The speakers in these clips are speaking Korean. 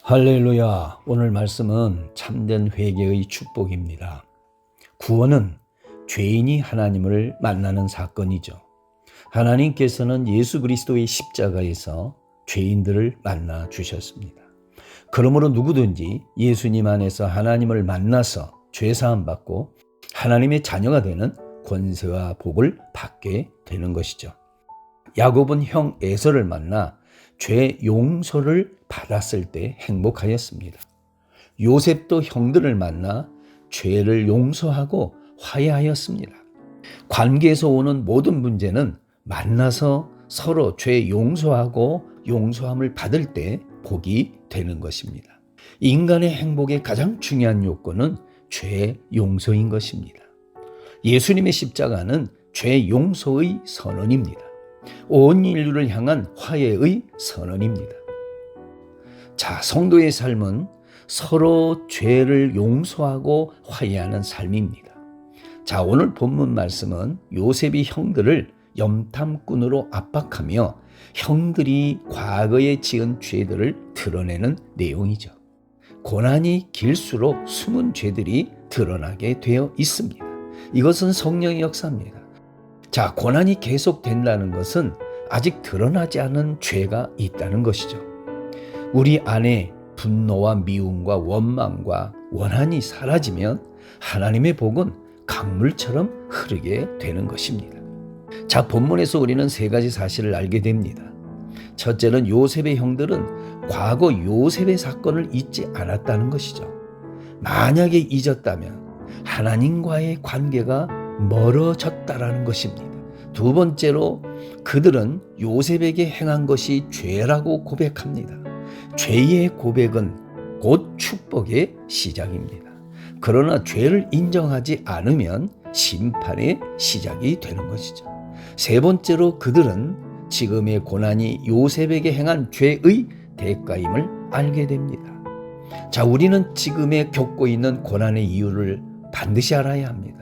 할렐루야. 오늘 말씀은 참된 회개의 축복입니다. 구원은 죄인이 하나님을 만나는 사건이죠. 하나님께서는 예수 그리스도의 십자가에서 죄인들을 만나 주셨습니다. 그러므로 누구든지 예수님 안에서 하나님을 만나서 죄사함 받고 하나님의 자녀가 되는 권세와 복을 받게 되는 것이죠. 야곱은 형 에서를 만나 죄 용서를 받았을 때 행복하였습니다. 요셉도 형들을 만나 죄를 용서하고 화해하였습니다. 관계에서 오는 모든 문제는 만나서 서로 죄 용서하고 용서함을 받을 때 복이 되는 것입니다. 인간의 행복의 가장 중요한 요건은 죄 용서인 것입니다. 예수님의 십자가는 죄 용서의 선언입니다. 온 인류를 향한 화해의 선언입니다. 자, 성도의 삶은 서로 죄를 용서하고 화해하는 삶입니다. 자, 오늘 본문 말씀은 요셉이 형들을 염탐꾼으로 압박하며 형들이 과거에 지은 죄들을 드러내는 내용이죠. 고난이 길수록 숨은 죄들이 드러나게 되어 있습니다. 이것은 성령의 역사입니다. 자, 고난이 계속된다는 것은 아직 드러나지 않은 죄가 있다는 것이죠. 우리 안에 분노와 미움과 원망과 원한이 사라지면 하나님의 복은 강물처럼 흐르게 되는 것입니다. 자, 본문에서 우리는 세 가지 사실을 알게 됩니다. 첫째는 요셉의 형들은 과거 요셉의 사건을 잊지 않았다는 것이죠. 만약에 잊었다면 하나님과의 관계가 멀어졌다라는 것입니다. 두 번째로 그들은 요셉에게 행한 것이 죄라고 고백합니다. 죄의 고백은 곧 축복의 시작입니다. 그러나 죄를 인정하지 않으면 심판의 시작이 되는 것이죠. 세 번째로 그들은 지금의 고난이 요셉에게 행한 죄의 대가임을 알게 됩니다. 자, 우리는 지금에 겪고 있는 고난의 이유를 반드시 알아야 합니다.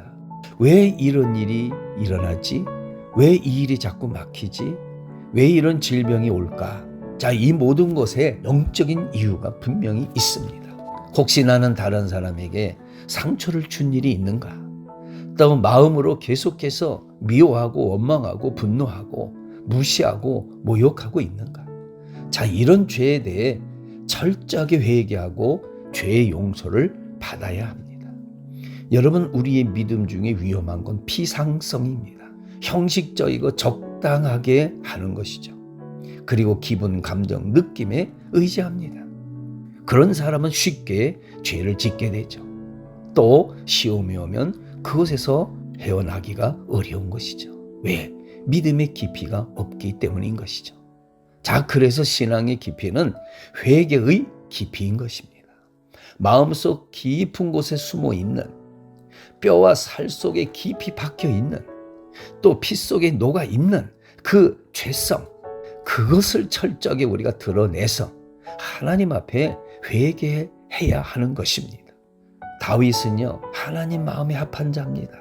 왜 이런 일이 일어나지? 왜 이 일이 자꾸 막히지? 왜 이런 질병이 올까? 자, 이 모든 것에 영적인 이유가 분명히 있습니다. 혹시 나는 다른 사람에게 상처를 준 일이 있는가? 또 마음으로 계속해서 미워하고 원망하고 분노하고 무시하고 모욕하고 있는가? 자, 이런 죄에 대해 철저하게 회개하고 죄의 용서를 받아야 합니다. 여러분, 우리의 믿음 중에 위험한 건 피상성입니다. 형식적이고 적당하게 하는 것이죠. 그리고 기분, 감정, 느낌에 의지합니다. 그런 사람은 쉽게 죄를 짓게 되죠. 또 시험이 오면 그것에서 헤어나기가 어려운 것이죠. 왜? 믿음의 깊이가 없기 때문인 것이죠. 자, 그래서 신앙의 깊이는 회개의 깊이인 것입니다. 마음속 깊은 곳에 숨어 있는, 뼈와 살 속에 깊이 박혀 있는, 또 피 속에 녹아 있는 그 죄성, 그것을 철저하게 우리가 드러내서 하나님 앞에 회개해야 하는 것입니다. 다윗은요, 하나님 마음에 합한 자입니다.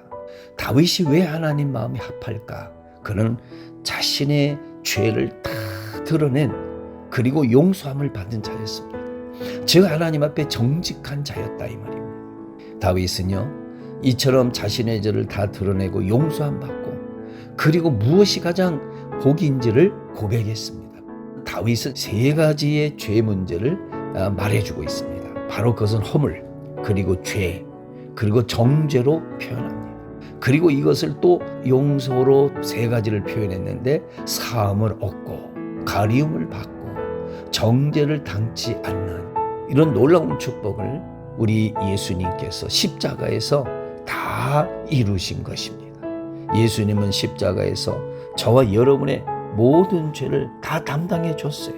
다윗이 왜 하나님 마음에 합할까? 그는 자신의 죄를 다 드러낸, 그리고 용서함을 받은 자였습니다. 즉 하나님 앞에 정직한 자였다 이 말입니다. 다윗은요, 이처럼 자신의 죄를 다 드러내고 용서함 받고, 그리고 무엇이 가장 복인지를 고백했습니다. 다윗은 세 가지의 죄 문제를 말해주고 있습니다. 바로 그것은 허물, 그리고 죄, 그리고 정죄로 표현합니다. 그리고 이것을 또 용서로 세 가지를 표현했는데, 사함을 얻고 가리움을 받고 정죄를 당치 않는 이런 놀라운 축복을 우리 예수님께서 십자가에서 다 이루신 것입니다. 예수님은 십자가에서 저와 여러분의 모든 죄를 다 담당해 줬어요.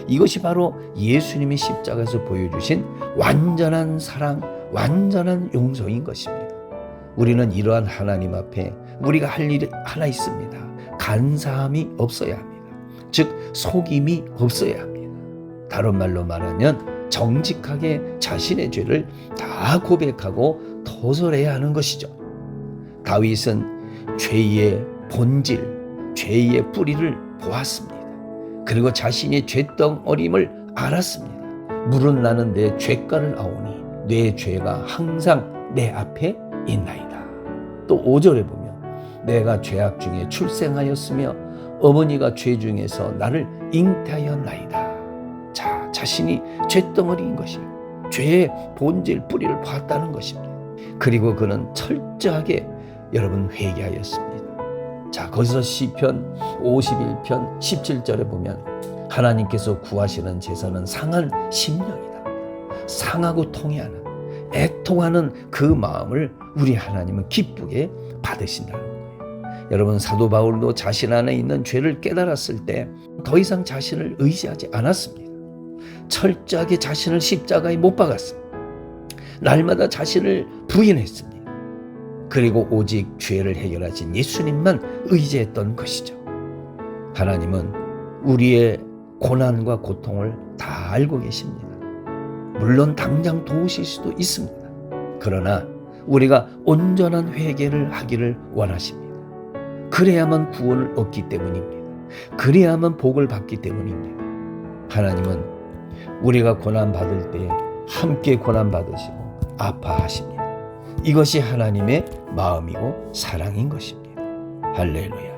이것이 바로 예수님이 십자가에서 보여주신 완전한 사랑, 완전한 용서인 것입니다. 우리는 이러한 하나님 앞에 우리가 할 일이 하나 있습니다. 간사함이 없어야 합니다. 즉 속임이 없어야 합니다. 다른 말로 말하면 정직하게 자신의 죄를 다 고백하고 토설해야 하는 것이죠. 다윗은 죄의 본질, 죄의 뿌리를 보았습니다. 그리고 자신의 죄덩어림을 알았습니다. 물은 나는 내 죄가를 아오니 내 죄가 항상 내 앞에 있나이다. 또 5절에 보면 내가 죄악 중에 출생하였으며 어머니가 죄 중에서 나를 잉태하였나이다. 자, 자신이 죄덩어리인 것이에요. 죄의 본질 뿌리를 봤다는 것입니다. 그리고 그는 철저하게 여러분 회개하였습니다. 자, 거기서 시편 51편 17절에 보면 하나님께서 구하시는 제사는 상한 심령이다. 상하고 통해하는, 애통하는 그 마음을 우리 하나님은 기쁘게 받으신다는 거예요. 여러분, 사도 바울도 자신 안에 있는 죄를 깨달았을 때 더 이상 자신을 의지하지 않았습니다. 철저하게 자신을 십자가에 못 박았습니다. 날마다 자신을 부인했습니다. 그리고 오직 죄를 해결하신 예수님만 의지했던 것이죠. 하나님은 우리의 고난과 고통을 다 알고 계십니다. 물론 당장 도우실 수도 있습니다. 그러나 우리가 온전한 회개를 하기를 원하십니다. 그래야만 구원을 얻기 때문입니다. 그래야만 복을 받기 때문입니다. 하나님은 우리가 고난받을 때 함께 고난받으시고 아파하십니다. 이것이 하나님의 마음이고 사랑인 것입니다. 할렐루야.